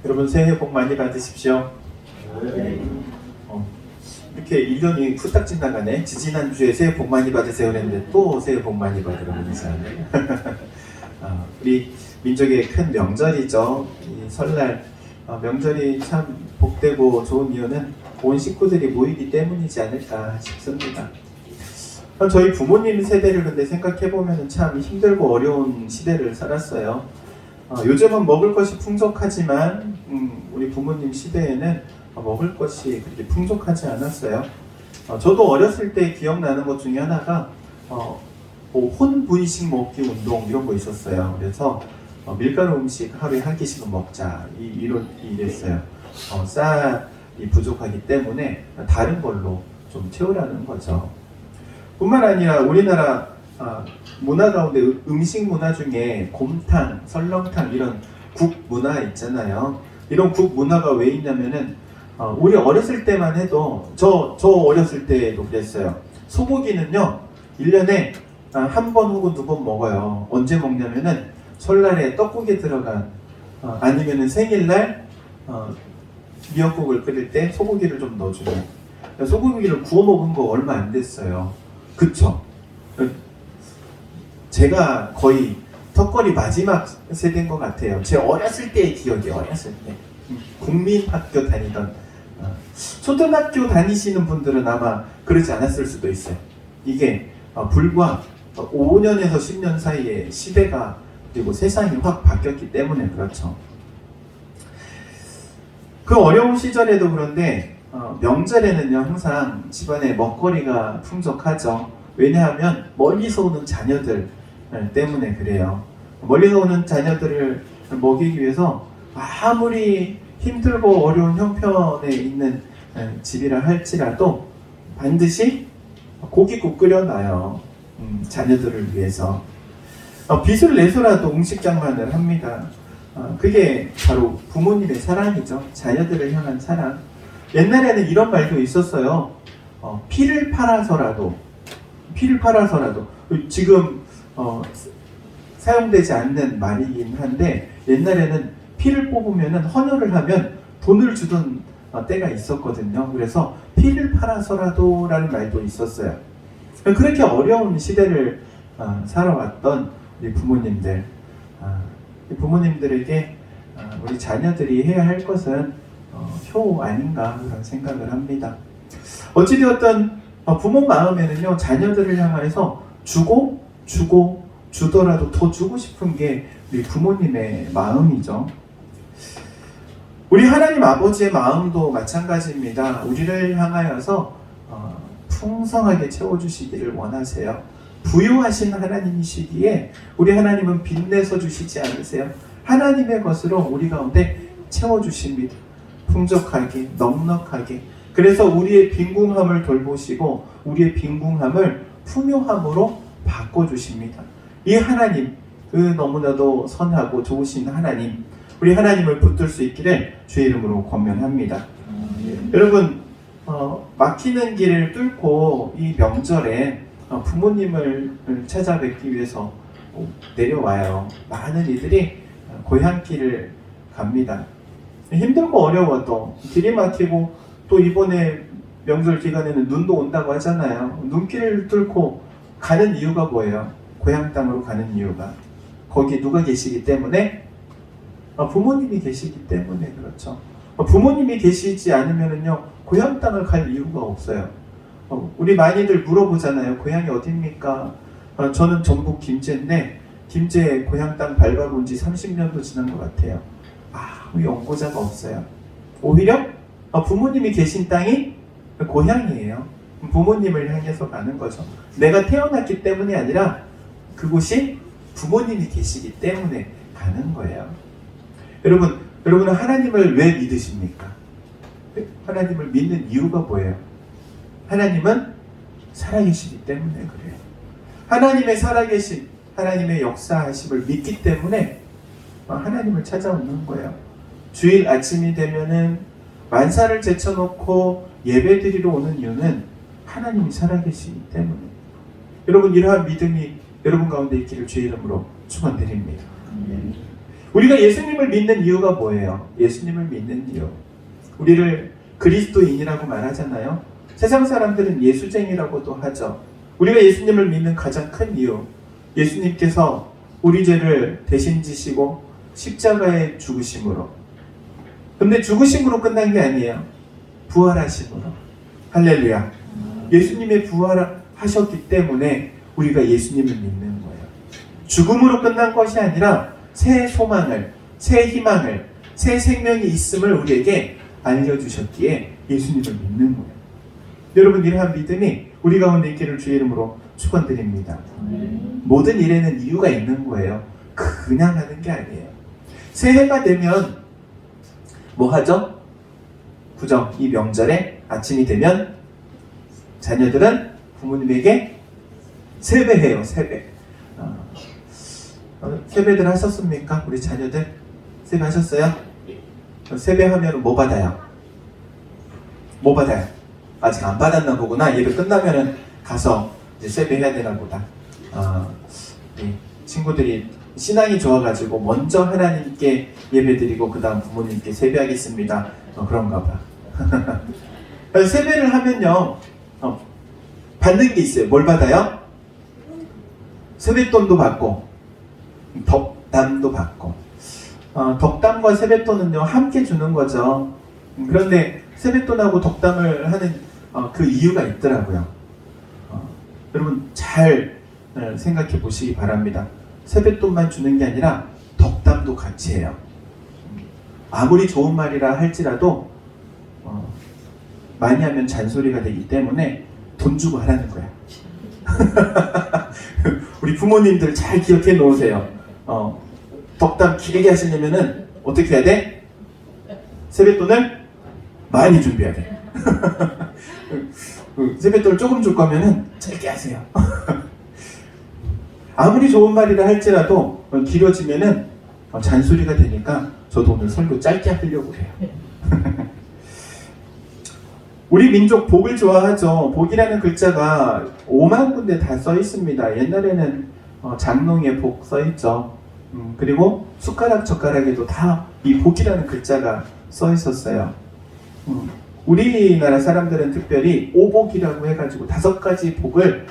여러분 새해 복 많이 받으십시오. 이렇게 1년이 후딱 지나가네. 지지난주에 새해 복 많이 받으세요 그랬는데 또 새해 복 많이 받으라고 인사하네. 우리 민족의 큰 명절이죠. 이 설날. 명절이 참 복되고 좋은 이유는 온 식구들이 모이기 때문이지 않을까 싶습니다. 저희 부모님 세대를 근데 생각해보면 참 힘들고 어려운 시대를 살았어요. 요즘은 먹을 것이 풍족하지만 우리 부모님 시대에는 먹을 것이 그렇게 풍족하지 않았어요. 저도 어렸을 때 기억나는 것 중에 하나가 뭐 혼분식 먹기 운동 이런 거 있었어요. 그래서 밀가루 음식 하루에 한 끼씩은 먹자 이랬어요. 쌀이 부족하기 때문에 다른 걸로 좀 채우라는 거죠. 뿐만 아니라 우리나라 문화 가운데 음식 문화 중에 곰탕, 설렁탕 이런 국 문화 있잖아요. 이런 국 문화가 왜 있냐면은 우리 어렸을 때만 해도 저 어렸을 때도 그랬어요. 소고기는요 1년에 한 번 혹은 2번 먹어요. 언제 먹냐면은 설날에 떡국에 들어간 아니면은 생일날 미역국을 끓일 때 소고기를 좀 넣어주면 소고기를 구워 먹은 거 얼마 안 됐어요. 그쵸? 제가 거의 턱걸이 마지막 세대인 것 같아요. 제 어렸을 때의 기억이 어렸을 때 국민학교 다니던 초등학교 다니시는 분들은 아마 그러지 않았을 수도 있어요. 이게 불과 5년에서 10년 사이에 시대가 그리고 세상이 확 바뀌었기 때문에 그렇죠. 그 어려운 시절에도 그런데 명절에는요 항상 집안에 먹거리가 풍족하죠. 왜냐하면 멀리서 오는 자녀들 때문에 그래요. 멀리서 오는 자녀들을 먹이기 위해서 아무리 힘들고 어려운 형편에 있는 집이라 할지라도 반드시 고깃국 끓여놔요. 자녀들을 위해서 빚을 내서라도 음식 장만을 합니다. 그게 바로 부모님의 사랑이죠. 자녀들을 향한 사랑. 옛날에는 이런 말도 있었어요. 피를 팔아서라도 지금 사용되지 않는 말이긴 한데 옛날에는 피를 뽑으면 헌혈을 하면 돈을 주던 때가 있었거든요. 그래서 피를 팔아서라도 라는 말도 있었어요. 그렇게 어려운 시대를 살아왔던 우리 부모님들, 부모님들에게 우리 자녀들이 해야 할 것은 효 아닌가 그런 생각을 합니다. 어찌되었든 부모 마음에는요 자녀들을 향해서 주더라도 더 주고 싶은 게 우리 부모님의 마음이죠. 우리 하나님 아버지의 마음도 마찬가지입니다. 우리를 향하여서 풍성하게 채워주시기를 원하세요. 부유하신 하나님이시기에 우리 하나님은 빚내서 주시지 않으세요. 하나님의 것으로 우리 가운데 채워주십니다. 풍족하게 넉넉하게. 그래서 우리의 빈궁함을 돌보시고 우리의 빈궁함을 풍요함으로 바꿔주십니다. 이 하나님, 그 너무나도 선하고 좋으신 하나님, 우리 하나님을 붙들 수 있기를 주의 이름으로 권면합니다. 여러분 막히는 길을 뚫고 이 명절에 부모님을 찾아뵙기 위해서 내려와요. 많은 이들이 고향길을 갑니다. 힘들고 어려워도 길이 막히고 또 이번에 명절 기간에는 눈도 온다고 하잖아요. 눈길을 뚫고 가는 이유가 뭐예요? 고향 땅으로 가는 이유가 거기 누가 계시기 때문에? 부모님이 계시기 때문에 그렇죠. 부모님이 계시지 않으면요 고향 땅을 갈 이유가 없어요. 우리 많이들 물어보잖아요. 고향이 어디입니까? 저는 전북 김제인데 김제 고향 땅 밟아본 지 30년도 지난 것 같아요. 아무 연고자가 없어요. 오히려 부모님이 계신 땅이 고향이에요. 부모님을 향해서 가는 거죠. 내가 태어났기 때문이 아니라 그곳이 부모님이 계시기 때문에 가는 거예요. 여러분은 하나님을 왜 믿으십니까? 하나님을 믿는 이유가 뭐예요? 하나님은 살아계시기 때문에 그래요. 하나님의 살아계신, 하나님의 역사하심을 믿기 때문에 하나님을 찾아오는 거예요. 주일 아침이 되면은 만사를 제쳐놓고 예배드리러 오는 이유는 하나님이 살아계시기 때문에. 여러분 이러한 믿음이 여러분 가운데 있기를 주의 이름으로 축원드립니다. 우리가 예수님을 믿는 이유가 뭐예요? 예수님을 믿는 이유. 우리를 그리스도인이라고 말하잖아요. 세상 사람들은 예수쟁이라고도 하죠. 우리가 예수님을 믿는 가장 큰 이유, 예수님께서 우리 죄를 대신 지시고 십자가에 죽으심으로. 근데 죽으심으로 끝난 게 아니에요. 부활하심으로. 할렐루야. 예수님의 부활하셨기 때문에 우리가 예수님을 믿는 거예요. 죽음으로 끝난 것이 아니라 새 소망을, 새 희망을, 새 생명이 있음을 우리에게 알려주셨기에 예수님을 믿는 거예요. 여러분, 이러한 믿음이 우리 가운데 있기를 주의 이름으로 축원드립니다. 모든 일에는 이유가 있는 거예요. 그냥 하는 게 아니에요. 새해가 되면 뭐 하죠? 그죠? 이 명절에 아침이 되면 자녀들은 부모님에게 세배해요. 세배. 세배들 하셨습니까? 우리 자녀들 세배하셨어요? 세배하면 뭐 받아요? 뭐 받아요? 아직 안 받았나 보구나. 예배 끝나면은 가서 이제 세배해야 되나 보다. 친구들이 신앙이 좋아가지고 먼저 하나님께 예배드리고 그 다음 부모님께 세배하겠습니다. 그런가 봐. 세배를 하면요, 받는 게 있어요. 뭘 받아요? 세뱃돈도 받고 덕담도 받고. 덕담과 세뱃돈은요 함께 주는 거죠. 그런데 세뱃돈하고 덕담을 하는 그 이유가 있더라고요. 여러분 잘 생각해 보시기 바랍니다. 세뱃돈만 주는 게 아니라 덕담도 같이 해요. 아무리 좋은 말이라 할지라도 많이 하면 잔소리가 되기 때문에 돈 주고 하라는 거야. 우리 부모님들 잘 기억해 놓으세요. 덕담 길게 하시려면은 어떻게 해야 돼? 세뱃돈을 많이 준비해야 돼. 세뱃돈을 조금 줄 거면은 짧게 하세요. 아무리 좋은 말이라 할지라도 길어지면은 잔소리가 되니까 저도 오늘 설교 짧게 하려고 해요. 우리 민족 복을 좋아하죠. 복이라는 글자가 5만 군데 다 써 있습니다. 옛날에는 장롱에 복 써 있죠. 그리고 숟가락 젓가락에도 다 이 복이라는 글자가 써 있었어요. 우리나라 사람들은 특별히 오복이라고 해가지고 5가지 복을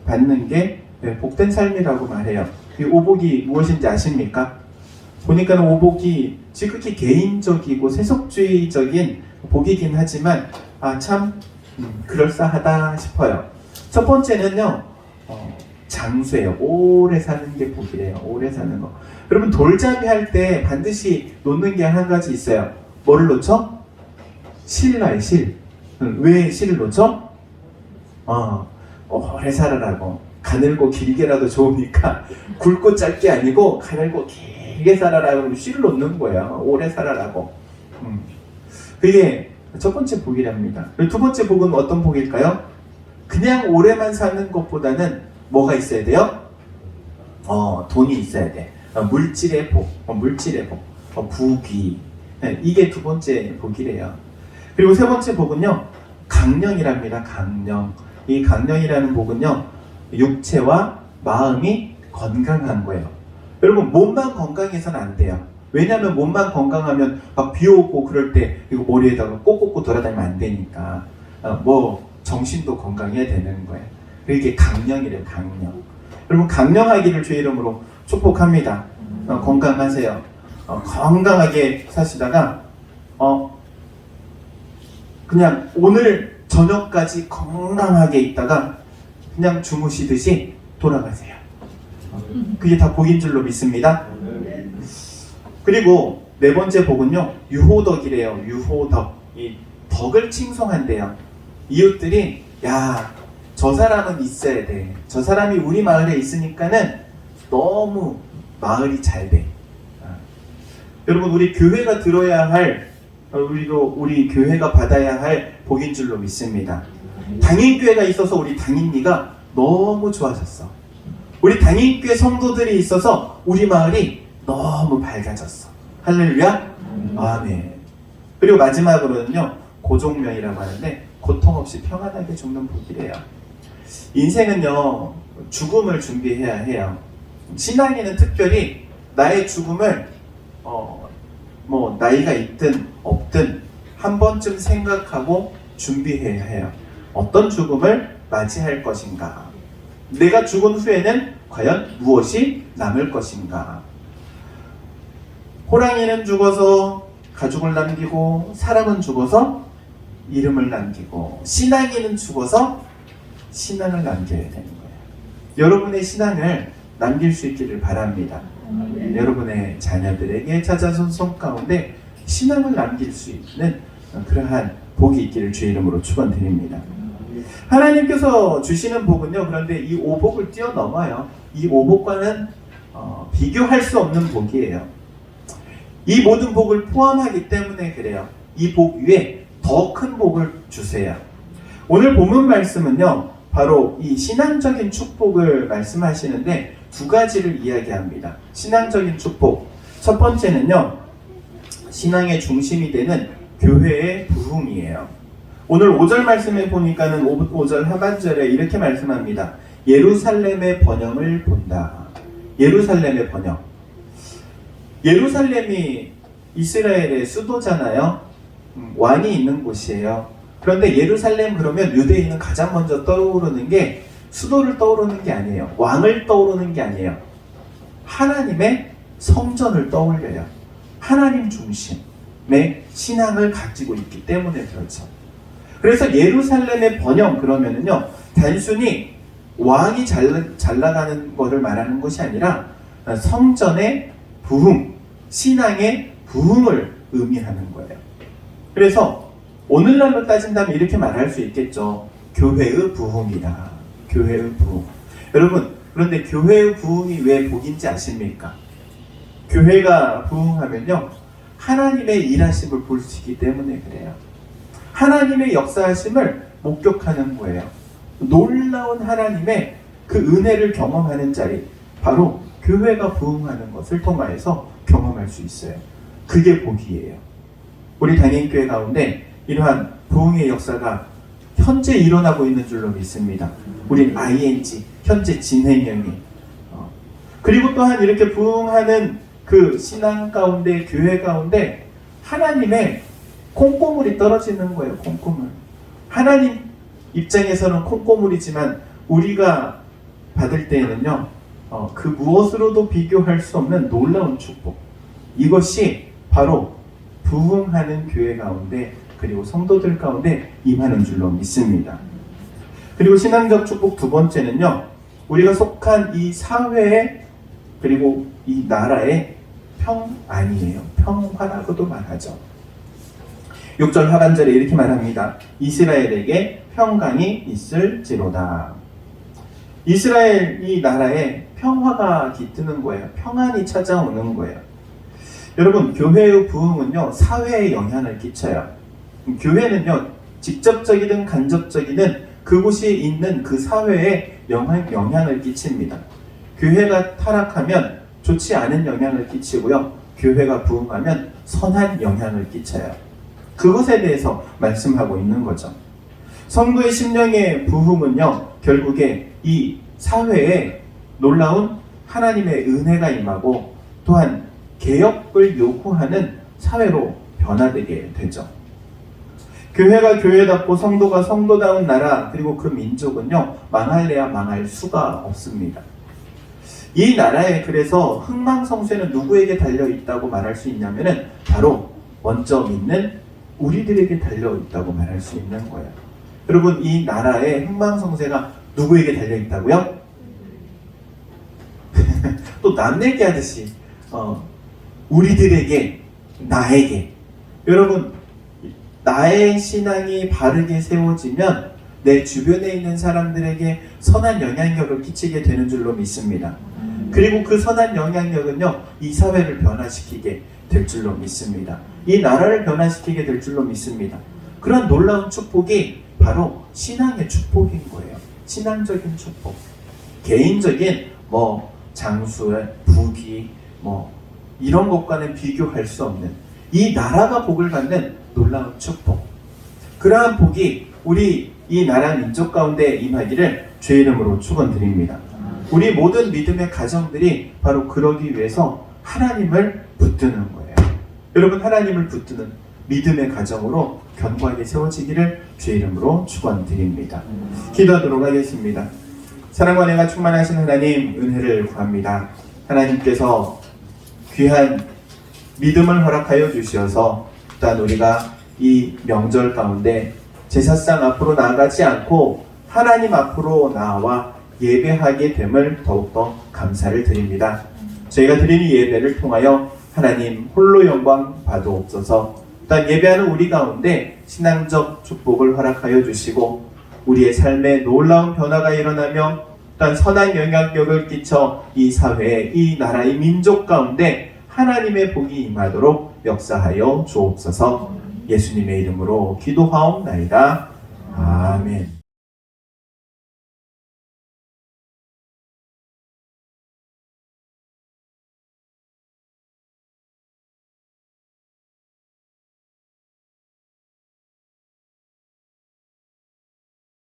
받는 게 복된 삶이라고 말해요. 이 오복이 무엇인지 아십니까? 보니까 오복이 지극히 개인적이고 세속주의적인 복이긴 하지만 참 그럴싸하다 싶어요. 첫 번째는요, 장수예요. 오래 사는 게 복이래요. 오래 사는 거. 여러분 돌잡이 할 때 반드시 놓는 게 한 가지 있어요. 뭐를 놓죠? 실나요, 실. 왜 실을 놓죠? 오래 살아라고. 가늘고 길게라도 좋으니까 굵고 짧게 아니고 가늘고 길게 살아라고 실을 놓는 거예요. 오래 살아라고. 그게 첫 번째 복이랍니다. 두 번째 복은 어떤 복일까요? 그냥 오래만 사는 것보다는 뭐가 있어야 돼요? 돈이 있어야 돼. 물질의 복, 물질의 복, 부귀. 이게 두 번째 복이래요. 그리고 세 번째 복은요, 강령이랍니다. 강령. 이 강령이라는 복은요, 육체와 마음이 건강한 거예요. 여러분 몸만 건강해서는 안 돼요. 왜냐하면 몸만 건강하면 막 비 오고 그럴 때 이거 머리에다가 꼭 꽂고 돌아다니면 안 되니까 정신도 건강해야 되는 거예요. 이게 강령이래요. 강령. 여러분 강령하기를 주의 이름으로 축복합니다. 건강하세요. 건강하게 사시다가 그냥 오늘 저녁까지 건강하게 있다가 그냥 주무시듯이 돌아가세요. 그게 다 복인 줄로 믿습니다. 그리고 네 번째 복은요, 유호덕이래요. 유호덕. 이 덕을 칭송한대요. 이웃들이 저 사람은 있어야 돼. 저 사람이 우리 마을에 있으니까는 너무 마을이 잘 돼. 여러분 우리 교회가 들어야 할, 우리 교회가 받아야 할 복인 줄로 믿습니다. 당인교회가 있어서 우리 당인리가 너무 좋아졌어. 우리 당인교회 성도들이 있어서 우리 마을이 너무 밝아졌어. 할렐루야. 아멘. 그리고 마지막으로는요, 고종명이라고 하는데 고통 없이 평안하게 죽는 복이래요. 인생은요 죽음을 준비해야 해요. 신앙인은 특별히 나의 죽음을 뭐 나이가 있든 없든 한 번쯤 생각하고 준비해야 해요. 어떤 죽음을 맞이할 것인가? 내가 죽은 후에는 과연 무엇이 남을 것인가? 호랑이는 죽어서 가죽을 남기고, 사람은 죽어서 이름을 남기고, 신앙인은 죽어서 신앙을 남겨야 되는 거예요. 여러분의 신앙을 남길 수 있기를 바랍니다. 여러분의 자녀들에게 찾아선 손 가운데 신앙을 남길 수 있는 그러한 복이 있기를 주의 이름으로 축원드립니다. 하나님께서 주시는 복은요, 그런데 이 오복을 뛰어넘어요. 이 오복과는 비교할 수 없는 복이에요. 이 모든 복을 포함하기 때문에 그래요. 이 복 위에 더 큰 복을 주세요. 오늘 본문 말씀은요, 바로 이 신앙적인 축복을 말씀하시는데 두 가지를 이야기합니다. 신앙적인 축복. 첫 번째는요, 신앙의 중심이 되는 교회의 부흥이에요. 오늘 5절 말씀에 보니까는 5절 하반절에 이렇게 말씀합니다. 예루살렘의 번영을 본다. 예루살렘의 번영. 예루살렘이 이스라엘의 수도잖아요. 왕이 있는 곳이에요. 그런데 예루살렘 그러면 유대인은 가장 먼저 떠오르는 게 수도를 떠오르는 게 아니에요. 왕을 떠오르는 게 아니에요. 하나님의 성전을 떠올려요. 하나님 중심의 신앙을 가지고 있기 때문에 그렇죠. 그래서 예루살렘의 번영 그러면은요, 단순히 왕이 잘 나가는 것을 말하는 것이 아니라 성전의 부흥, 신앙의 부흥을 의미하는 거예요. 그래서 오늘날로 따진다면 이렇게 말할 수 있겠죠. 교회의 부흥이다. 교회의 부흥. 여러분, 그런데 교회의 부흥이 왜 복인지 아십니까? 교회가 부흥하면요, 하나님의 일하심을 볼 수 있기 때문에 그래요. 하나님의 역사하심을 목격하는 거예요. 놀라운 하나님의 그 은혜를 경험하는 자리, 바로 교회가 부흥하는 것을 통하여서 경험할 수 있어요. 그게 복이에요. 우리 단임교회 가운데 이러한 부흥의 역사가 현재 일어나고 있는 줄로 믿습니다. 우린 ING, 현재 진행형이. 그리고 또한 이렇게 부흥하는 그 신앙 가운데, 교회 가운데 하나님의 콩고물이 떨어지는 거예요. 콩고물. 하나님 입장에서는 콩고물이지만 우리가 받을 때에는요, 그 무엇으로도 비교할 수 없는 놀라운 축복. 이것이 바로 부흥하는 교회 가운데, 그리고 성도들 가운데 임하는 줄로 믿습니다. 그리고 신앙적 축복 두 번째는요, 우리가 속한 이 사회에, 그리고 이 나라의 평안이에요. 평화라고도 말하죠. 6절 하반절에 이렇게 말합니다. 이스라엘에게 평강이 있을지로다. 이스라엘 이 나라에 평화가 깃드는 거예요. 평안이 찾아오는 거예요. 여러분, 교회의 부흥은요, 사회에 영향을 끼쳐요. 교회는요, 직접적이든 간접적이든 그곳이 있는 그 사회에 영향을 끼칩니다. 교회가 타락하면 좋지 않은 영향을 끼치고요, 교회가 부흥하면 선한 영향을 끼쳐요. 그것에 대해서 말씀하고 있는 거죠. 성도의 심령의 부흥은요, 결국에 이 사회에 놀라운 하나님의 은혜가 임하고 또한 개혁을 요구하는 사회로 변화되게 되죠. 교회가 교회답고 성도가 성도다운 나라, 그리고 그 민족은요, 망할래야 망할 수가 없습니다. 이 나라에 그래서 흥망성쇠는 누구에게 달려있다고 말할 수 있냐면은 바로 먼저 믿는 우리들에게 달려있다고 말할 수 있는 거예요. 여러분, 이 나라의 흥망성쇠가 누구에게 달려있다고요? 또 남 얘기하듯이 우리들에게, 나에게. 여러분, 나의 신앙이 바르게 세워지면 내 주변에 있는 사람들에게 선한 영향력을 끼치게 되는 줄로 믿습니다. 그리고 그 선한 영향력은요, 이 사회를 변화시키게 될 줄로 믿습니다. 이 나라를 변화시키게 될 줄로 믿습니다. 그런 놀라운 축복이 바로 신앙의 축복인 거예요. 신앙적인 축복. 개인적인 장수의 부귀 이런 것과는 비교할 수 없는 이 나라가 복을 받는 놀라운 축복. 그러한 복이 우리 이 나라 민족 가운데 임하기를 주의 이름으로 축원드립니다. 우리 모든 믿음의 가정들이 바로 그러기 위해서 하나님을 붙드는 거예요. 여러분, 하나님을 붙드는 믿음의 가정으로 견고하게 세워지기를 주의 이름으로 축원드립니다. 기도하도록 하겠습니다. 사랑과 은혜가 충만하신 하나님, 은혜를 구합니다. 하나님께서 귀한 믿음을 허락하여 주시어서 또한 우리가 이 명절 가운데 제사상 앞으로 나아가지 않고 하나님 앞으로 나와 예배하게 됨을 더욱더 감사를 드립니다. 저희가 드리는 예배를 통하여 하나님 홀로 영광 받으옵소서. 또한 예배하는 우리 가운데 신앙적 축복을 허락하여 주시고 우리의 삶에 놀라운 변화가 일어나며 또한 선한 영향력을 끼쳐 이 사회에, 이 나라의 민족 가운데 하나님의 복이 임하도록 역사하여 주옵소서. 예수님의 이름으로 기도하옵나이다. 아멘.